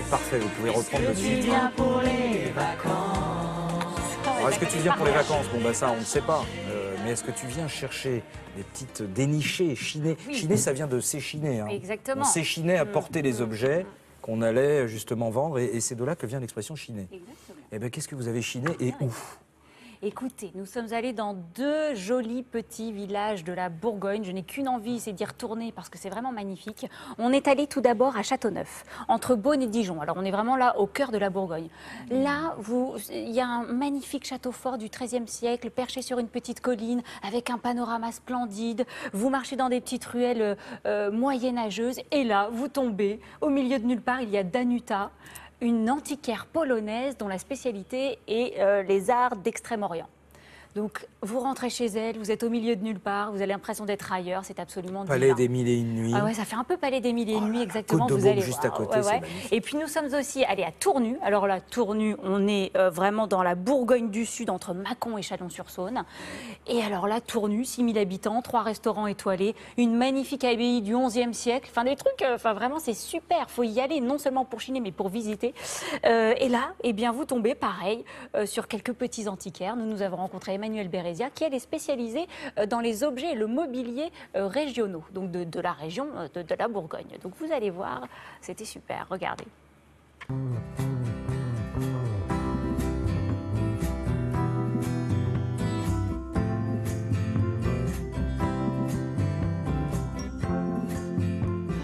parfait, vous pouvez reprendre le Tu suite. viens pour les vacances. Alors, est-ce que tu viens pour les vacances? Bon, bah ça, on ne sait pas. Mais est-ce que tu viens chercher des petites dénichées, chiner? Oui. Chiner, ça vient de s'échiner. Hein. Exactement. On s'échinait à porter les objets qu'on allait justement vendre, et c'est de là que vient l'expression chiner. Exactement. Eh bien, qu'est-ce que vous avez chiné et où? Écoutez, nous sommes allés dans 2 jolis petits villages de la Bourgogne. Je n'ai qu'une envie, c'est d'y retourner parce que c'est vraiment magnifique. On est allé tout d'abord à Châteauneuf, entre Beaune et Dijon. Alors on est vraiment là au cœur de la Bourgogne. Là, il y a un magnifique château fort du XIIIe siècle, perché sur une petite colline, avec un panorama splendide. Vous marchez dans des petites ruelles moyenâgeuses et là, vous tombez au milieu de nulle part. Il y a Danuta, une antiquaire polonaise dont la spécialité est les arts d'Extrême-Orient. Donc, vous rentrez chez elle, vous êtes au milieu de nulle part, vous avez l'impression d'être ailleurs, c'est absolument divin. Palais des Mille et Une Nuits. Ah ouais, ça fait un peu Palais des Mille et Une Nuits, exactement. Côte de Vous Beaune allez juste voir. à côté, c'est magnifique. Et puis nous sommes aussi allés à Tournu. Alors là, Tournu, on est vraiment dans la Bourgogne du Sud, entre Mâcon et Chalon-sur-Saône. Et alors là, Tournu, 6000 habitants, 3 restaurants étoilés, une magnifique abbaye du XIe siècle. Enfin, des trucs, vraiment, c'est super. Il faut y aller, non seulement pour chiner, mais pour visiter. Et là, eh bien, vous tombez, pareil, sur quelques petits antiquaires. Nous avons rencontré Emmanuelle Bérézia, qui elle est spécialisée dans les objets et le mobilier régionaux, donc de la région de la Bourgogne. Donc vous allez voir, c'était super, regardez.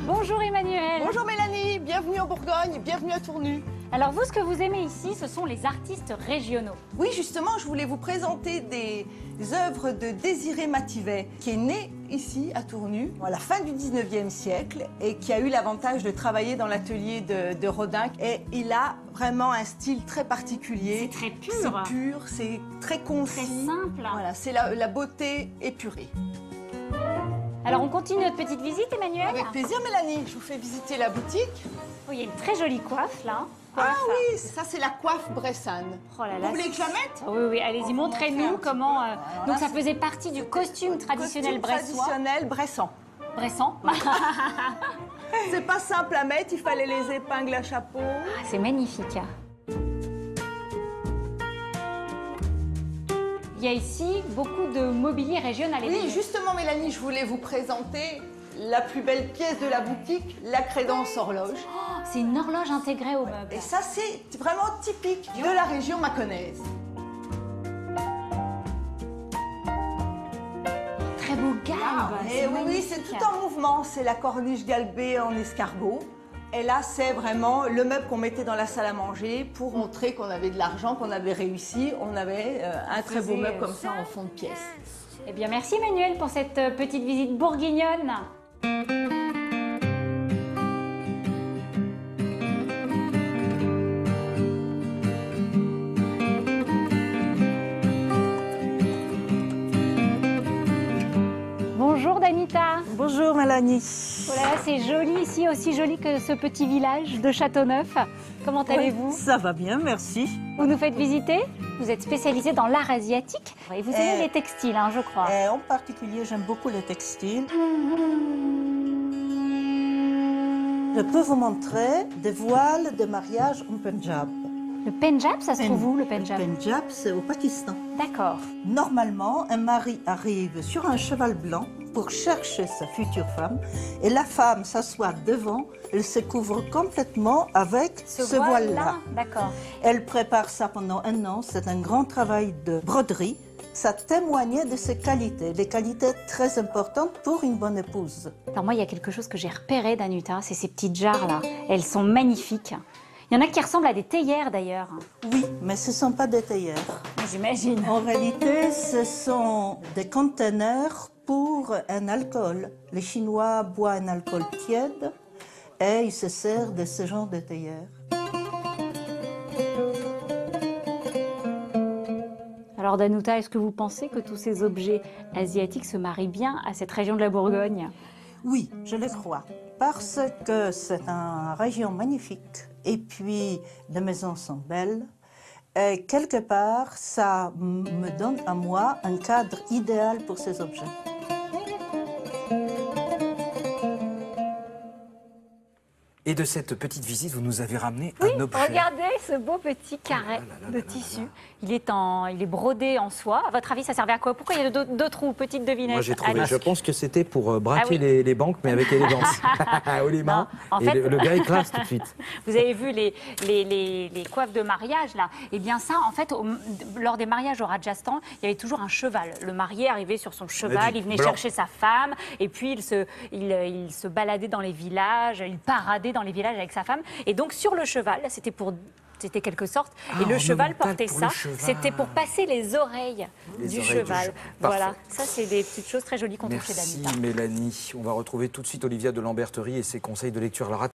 Bonjour Emmanuelle. Bonjour Mélanie, bienvenue en Bourgogne, bienvenue à Tournu. Alors vous, ce que vous aimez ici, ce sont les artistes régionaux. Oui, justement, je voulais vous présenter des œuvres de Désiré Mativet, qui est né ici à Tournu à la fin du 19e siècle et qui a eu l'avantage de travailler dans l'atelier de Rodin. Et il a vraiment un style très particulier. C'est très pur. C'est pur, c'est très concis. Très simple. Voilà, c'est la beauté épurée. Alors on continue notre petite visite, Emmanuelle. Avec plaisir Mélanie, je vous fais visiter la boutique. Oh, il y a une très jolie coiffe là. Ah oui, ça c'est la coiffe bressane. Oh là là. Vous voulez que je la mette? Oui, oui, allez-y, montrez-nous comment... donc ça faisait partie du costume traditionnel bressois. Traditionnel bressan. Bressan. C'est pas simple à mettre, il fallait les épingles à chapeau. Ah, c'est magnifique. Il y a ici beaucoup de mobilier régional. Oui, justement Mélanie, je voulais vous présenter la plus belle pièce de la boutique, la crédence horloge. Oh, c'est une horloge intégrée au meuble. Et ça, c'est vraiment typique de la région mâconnaise. Très beau galbe. Et oui, c'est tout en mouvement. C'est la corniche galbée en escargot. Et là, c'est vraiment le meuble qu'on mettait dans la salle à manger pour montrer qu'on avait de l'argent, qu'on avait réussi. On avait un très beau meuble comme ça en fond de pièce. Eh bien, merci Emmanuelle pour cette petite visite bourguignonne. Bonjour Danita. Bonjour Mélanie. Oh là là, c'est joli ici, aussi joli que ce petit village de Châteauneuf. Comment allez-vous? Ça va bien, merci. Vous nous faites visiter? Vous êtes spécialisée dans l'art asiatique et vous aimez les textiles, hein, je crois. En particulier, j'aime beaucoup les textiles. Je peux vous montrer des voiles de mariage en Pendjab. Le Pendjab, ça se trouve où, le Pendjab? Le Pendjab, c'est au Pakistan. D'accord. Normalement, un mari arrive sur un cheval blanc pour chercher sa future femme et la femme s'assoit devant, elle se couvre complètement avec ce voile-là. D'accord. Elle prépare ça pendant 1 an, c'est un grand travail de broderie. Ça témoignait de ses qualités, des qualités très importantes pour une bonne épouse. Alors moi, il y a quelque chose que j'ai repéré, Danuta, c'est ces petites jarres-là. Elles sont magnifiques. Il y en a qui ressemblent à des théières, d'ailleurs. Oui, mais ce ne sont pas des théières. J'imagine. En réalité, ce sont des conteneurs pour un alcool. Les Chinois boivent un alcool tiède et ils se servent de ce genre de théières. Alors Danuta, est-ce que vous pensez que tous ces objets asiatiques se marient bien à cette région de la Bourgogne? Oui, je le crois, parce que c'est une région magnifique et puis les maisons sont belles. Et quelque part, ça me donne à moi un cadre idéal pour ces objets. Et de cette petite visite, vous nous avez ramené Oui, un objet. regardez ce beau petit carré de tissu. Il est brodé en soie. À votre avis, ça servait à quoi? Pourquoi il y a deux trous? Petite devinette. Moi, j'ai trouvé. Alice. Je pense que c'était pour braquer Ah oui. les banques, mais avec élégance. Ou les mains. Non, en Et fait- le gars, il classe tout de suite. Vous avez vu les coiffes de mariage, là? Eh bien ça, en fait, lors des mariages au Rajasthan, il y avait toujours un cheval. Le marié arrivait sur son cheval, il venait blanc. chercher sa femme, et puis il se baladait dans les villages, il paradait dans les villages avec sa femme. Et donc sur le cheval, c'était quelque sorte. Et le cheval ornemental portait pour ça. le cheval. C'était pour passer les oreilles du cheval. Voilà, Parfait. ça c'est des petites choses très jolies qu'on trouve chez Merci Danita. Mélanie. On va retrouver tout de suite Olivia de Lamberterie et ses conseils de lecture. Alors,